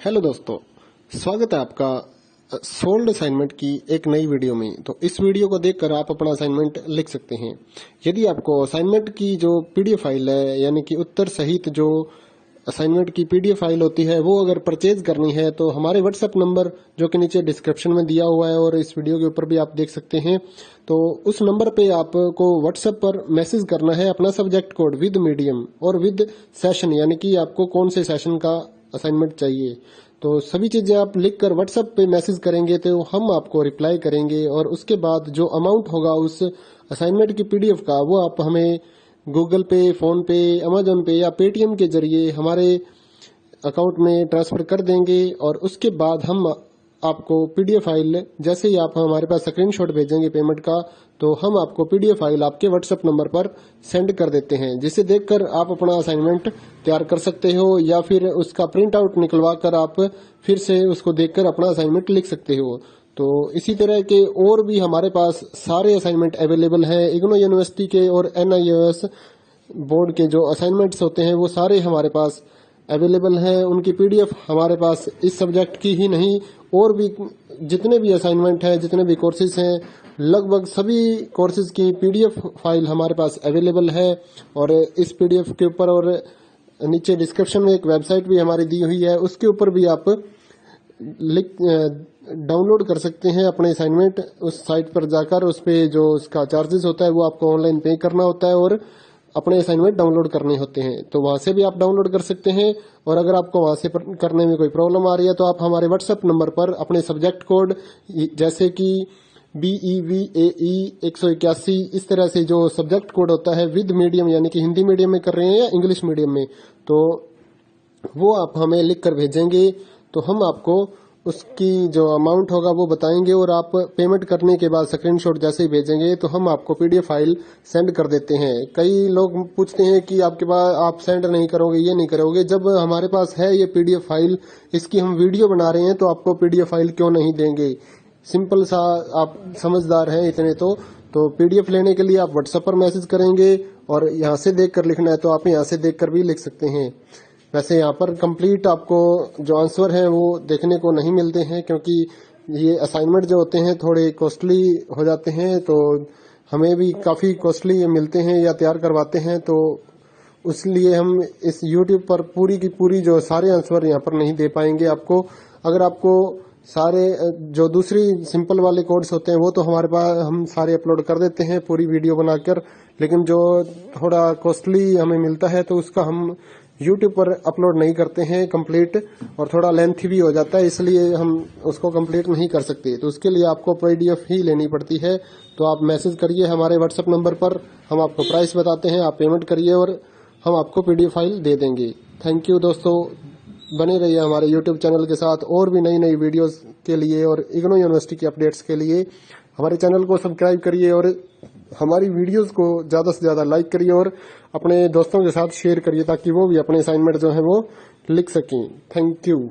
Hello दोस्तों, स्वागत है आपका सोल्ड असाइनमेंट की एक नई वीडियो में। तो इस वीडियो को देखकर आप अपना असाइनमेंट लिख सकते हैं। यदि आपको असाइनमेंट की जो पीडीएफ फाइल है, यानी कि उत्तर सहित जो असाइनमेंट की पीडीएफ फाइल होती है, वो अगर परचेज करनी है तो हमारे व्हाट्सएप नंबर जो कि नीचे डिस्क्रिप्शन में दिया हुआ है और इस वीडियो के ऊपर भी आप देख सकते हैं, तो उस नंबर पे आपको व्हाट्सएप पर मैसेज करना है अपना सब्जेक्ट कोड विद मीडियम और विद सेशन, यानी कि आपको कौन से सेशन का असाइनमेंट चाहिए। तो सभी चीजें आप लिखकर व्हाट्सएप पे मैसेज करेंगे तो हम आपको रिप्लाई करेंगे और उसके बाद जो अमाउंट होगा उस असाइनमेंट की पीडीएफ का, वो आप हमें गूगल पे, फोन पे, अमेजोन पे या पेटीएम के जरिए हमारे अकाउंट में ट्रांसफर कर देंगे। और उसके बाद हम आपको पीडीएफ फाइल, जैसे ही आप हमारे पास स्क्रीनशॉट भेजेंगे पेमेंट का, तो हम आपको पीडीएफ फाइल आपके व्हाट्सएप नंबर पर सेंड कर देते हैं, जिसे देखकर आप अपना असाइनमेंट तैयार कर सकते हो या फिर उसका प्रिंट आउट निकलवा कर आप फिर से उसको देखकर अपना असाइनमेंट लिख सकते हो। तो इसी तरह के और भी हमारे पास सारे असाइनमेंट अवेलेबल हैं। इग्नो यूनिवर्सिटी के और NIOS बोर्ड के जो असाइनमेंट्स होते हैं वो सारे हमारे पास अवेलेबल हैं। उनकी पीडीएफ हमारे पास इस सब्जेक्ट की ही नहीं, और भी जितने भी असाइनमेंट हैं, जितने भी कोर्सेज हैं, लगभग सभी कोर्सेज की पीडीएफ फाइल हमारे पास अवेलेबल है। और इस पीडीएफ के ऊपर और नीचे डिस्क्रिप्शन में एक वेबसाइट भी हमारी दी हुई है, उसके ऊपर भी आप डाउनलोड कर सकते हैं अपने असाइनमेंट। उस साइट पर जाकर उस पे जो उसका चार्जेस होता है वो आपको ऑनलाइन पे करना होता है और अपने असाइनमेंट डाउनलोड करने होते हैं, तो वहां से भी आप डाउनलोड कर सकते हैं। और अगर आपको वहां से करने में कोई प्रॉब्लम आ रही है तो आप हमारे व्हाट्सएप नंबर पर अपने सब्जेक्ट कोड, जैसे कि BEVAE 181, इस तरह से जो सब्जेक्ट कोड होता है विद मीडियम, यानी कि हिंदी मीडियम में कर रहे हैं या इंग्लिश मीडियम में, तो वो आप हमें लिख कर भेजेंगे तो हम आपको उसकी जो अमाउंट होगा वो बताएंगे और आप पेमेंट करने के बाद स्क्रीनशॉट जैसे ही भेजेंगे तो हम आपको पीडीएफ फाइल सेंड कर देते हैं। कई लोग पूछते हैं कि आपके पास आप सेंड नहीं करोगे, ये नहीं करोगे। जब हमारे पास है ये पीडीएफ फाइल, इसकी हम वीडियो बना रहे हैं, तो आपको पीडीएफ फाइल क्यों नहीं देंगे। सिंपल सा, आप समझदार हैं इतने तो पीडीएफ लेने के लिए आप व्हाट्सएप पर मैसेज करेंगे और यहाँ से देख कर लिखना है तो आप यहाँ से देख कर भी लिख सकते हैं। वैसे यहाँ पर कंप्लीट आपको जो आंसर है वो देखने को नहीं मिलते हैं, क्योंकि ये असाइनमेंट जो होते हैं थोड़े कॉस्टली हो जाते हैं, तो हमें भी काफ़ी कॉस्टली मिलते हैं या तैयार करवाते हैं, तो इसलिए हम इस YouTube पर पूरी की पूरी जो सारे आंसर यहाँ पर नहीं दे पाएंगे आपको। अगर आपको सारे जो दूसरी सिंपल वाले कोड्स होते हैं वो तो हमारे पास हम सारे अपलोड कर देते हैं पूरी वीडियो बनाकर, लेकिन जो थोड़ा कॉस्टली हमें मिलता है तो उसका हम YouTube पर अपलोड नहीं करते हैं कंप्लीट, और थोड़ा लेंथी भी हो जाता है, इसलिए हम उसको कंप्लीट नहीं कर सकते। तो उसके लिए आपको पीडीएफ ही लेनी पड़ती है। तो आप मैसेज करिए हमारे व्हाट्सएप नंबर पर, हम आपको प्राइस बताते हैं, आप पेमेंट करिए और हम आपको पीडीएफ फाइल दे देंगे। थैंक यू दोस्तों, बने रहिए हमारे YouTube चैनल के साथ और भी नई नई वीडियोस के लिए और इग्नो यूनिवर्सिटी की अपडेट्स के लिए हमारे चैनल को सब्सक्राइब करिए और हमारी वीडियोस को ज़्यादा से ज़्यादा लाइक करिए और अपने दोस्तों के साथ शेयर करिए, ताकि वो भी अपने असाइनमेंट जो है वो लिख सकें। Thank you.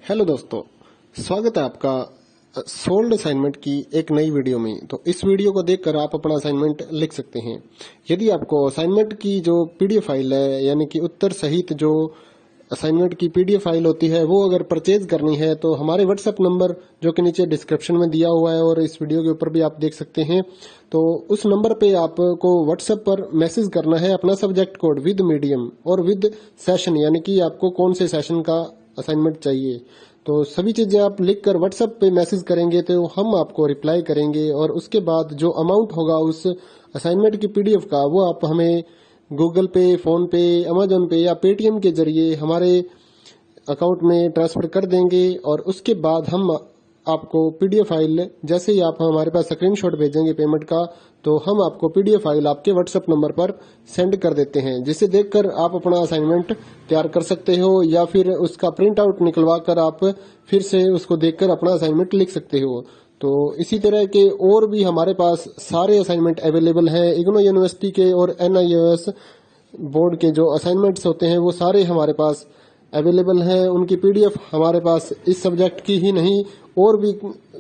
हेलो दोस्तों, स्वागत है आपका सोल्ड असाइनमेंट की एक नई वीडियो में। तो इस वीडियो को देखकर आप अपना असाइनमेंट लिख सकते हैं। यदि आपको असाइनमेंट की जो पीडीएफ फाइल है, यानी कि उत्तर सहित जो असाइनमेंट की पीडीएफ फाइल होती है, वो अगर परचेज करनी है तो हमारे व्हाट्सएप नंबर जो कि नीचे डिस्क्रिप्शन में दिया हुआ है और इस वीडियो के ऊपर भी आप देख सकते हैं, तो उस नंबर पे आपको व्हाट्सएप पर मैसेज करना है अपना सब्जेक्ट कोड विद मीडियम और विद सेशन, यानी कि आपको कौन से सेशन का असाइनमेंट चाहिए। तो सभी चीजें आप लिखकर व्हाट्सएप पे मैसेज करेंगे तो हम आपको रिप्लाई करेंगे और उसके बाद जो अमाउंट होगा उस असाइनमेंट की पीडीएफ का, वो आप हमें गूगल पे, फोन पे, अमेजोन पे या पेटीएम के जरिए हमारे अकाउंट में ट्रांसफर कर देंगे। और उसके बाद हम आपको पीडीएफ फाइल, जैसे ही आप हमारे पास स्क्रीनशॉट भेजेंगे पेमेंट का, तो हम आपको पीडीएफ फाइल आपके व्हाट्सएप नंबर पर सेंड कर देते हैं, जिसे देखकर आप अपना असाइनमेंट तैयार कर सकते हो या फिर उसका प्रिंट आउट निकलवा कर आप फिर से उसको देखकर अपना असाइनमेंट लिख सकते हो। तो इसी तरह के और भी हमारे पास सारे असाइनमेंट अवेलेबल हैं। इग्नो यूनिवर्सिटी के और NIOS बोर्ड के जो असाइनमेंट्स होते हैं वो सारे हमारे पास अवेलेबल हैं। उनकी पीडीएफ हमारे पास इस सब्जेक्ट की ही नहीं और भी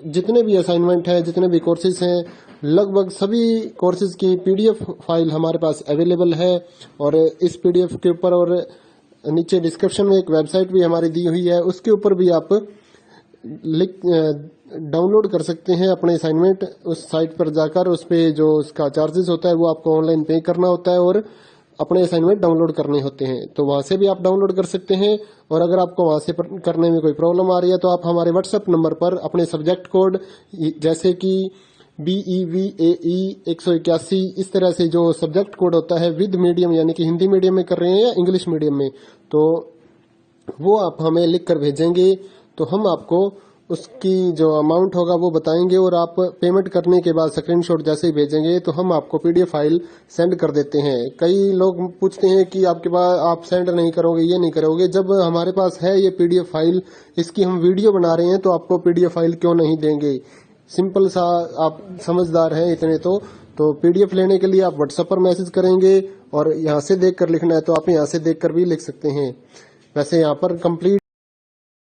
जितने भी असाइनमेंट हैं, जितने भी कोर्सेज हैं, लगभग सभी कोर्सेज की पीडीएफ फाइल हमारे पास अवेलेबल है। और इस पीडीएफ के ऊपर और नीचे डिस्क्रिप्शन में एक वेबसाइट भी हमारी दी हुई है, उसके ऊपर भी आप डाउनलोड कर सकते हैं अपने असाइनमेंट। उस साइट पर जाकर उस पे जो उसका चार्जेस होता है वो आपको ऑनलाइन पे करना होता है और अपने असाइनमेंट डाउनलोड करने होते हैं, तो वहां से भी आप डाउनलोड कर सकते हैं। और अगर आपको वहां से करने में कोई प्रॉब्लम आ रही है तो आप हमारे व्हाट्सएप नंबर पर अपने सब्जेक्ट कोड जैसे कि BEVAE 181 इस तरह से जो सब्जेक्ट कोड होता है विद मीडियम यानी कि हिंदी मीडियम में कर रहे हैं या इंग्लिश मीडियम में, तो वो आप हमें लिख कर भेजेंगे तो हम आपको उसकी जो अमाउंट होगा वो बताएंगे और आप पेमेंट करने के बाद स्क्रीनशॉट जैसे ही भेजेंगे तो हम आपको पीडीएफ फाइल सेंड कर देते हैं। कई लोग पूछते हैं कि आपके पास आप सेंड नहीं करोगे, ये नहीं करोगे। जब हमारे पास है ये पीडीएफ फाइल, इसकी हम वीडियो बना रहे हैं तो आपको पीडीएफ फाइल क्यों नहीं देंगे। सिंपल सा, आप समझदार हैं इतने तो पीडीएफ लेने के लिए आप व्हाट्सएप पर मैसेज करेंगे और यहाँ से देख कर लिखना है तो आप यहाँ से देख कर भी लिख सकते हैं। वैसे यहाँ पर कंप्लीट